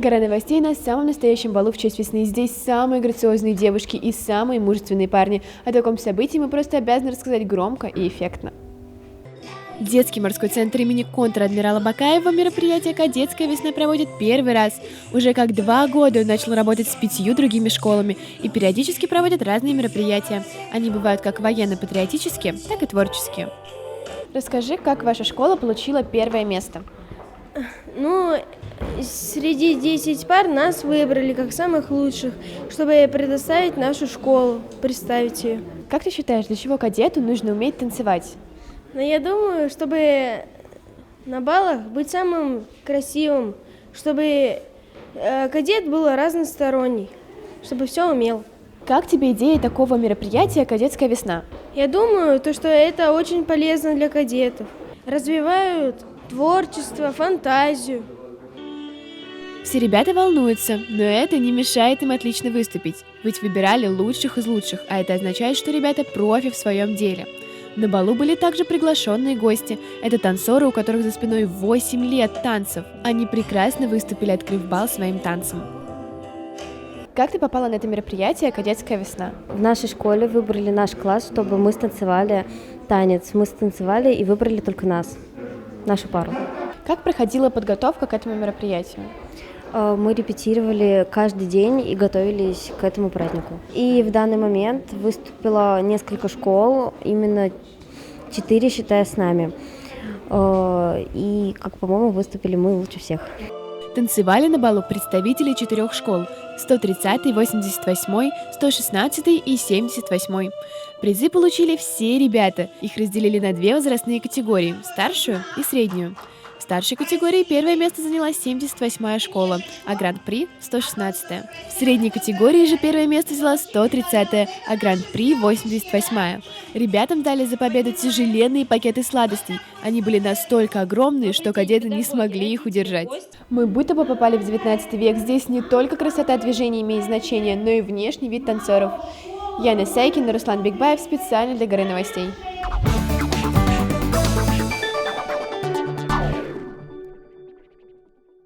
Гора новостей на самом настоящем балу в честь весны. Здесь самые грациозные девушки и самые мужественные парни. О таком событии мы просто обязаны рассказать громко и эффектно. Детский морской центр имени контр-адмирала Бакаева мероприятие «Кадетская весна» проводит первый раз. Уже как 2 года он начал работать с 5 другими школами и периодически проводит разные мероприятия. Они бывают как военно-патриотические, так и творческие. Расскажи, как ваша школа получила первое место? Среди 10 пар нас выбрали как самых лучших, чтобы предоставить нашу школу, представить ее. Как ты считаешь, для чего кадету нужно уметь танцевать? Я думаю, чтобы на балах быть самым красивым, чтобы кадет был разносторонний, чтобы все умел. Как тебе идея такого мероприятия «Кадетская весна»? Я думаю, что это очень полезно для кадетов. Развивают творчество, фантазию. Все ребята волнуются, но это не мешает им отлично выступить, ведь выбирали лучших из лучших, а это означает, что ребята профи в своем деле. На балу были также приглашенные гости. Это танцоры, у которых за спиной 8 лет танцев. Они прекрасно выступили, открыв бал своим танцем. Как ты попала на это мероприятие «Кадетская весна»? В нашей школе выбрали наш класс, чтобы мы станцевали танец. Мы станцевали и выбрали только нас, нашу пару. Как проходила подготовка к этому мероприятию? Мы репетировали каждый день и готовились к этому празднику. И в данный момент выступило несколько школ, именно 4, считая с нами. И, как по-моему, выступили мы лучше всех. Танцевали на балу представители 4 школ – 130, 88, 116 и 78. Призы получили все ребята. Их разделили на 2 возрастные категории – старшую и среднюю. В старшей категории первое место заняла 78-я школа, а гран-при – 116-я. В средней категории же первое место взяла 130-я, а гран-при – 88-я. Ребятам дали за победу тяжеленные пакеты сладостей. Они были настолько огромные, что кадеты не смогли их удержать. Мы будто бы попали в 19 век. Здесь не только красота движения имеет значение, но и внешний вид танцоров. Яна Сайкина, Руслан Бекбаев специально для Горы новостей.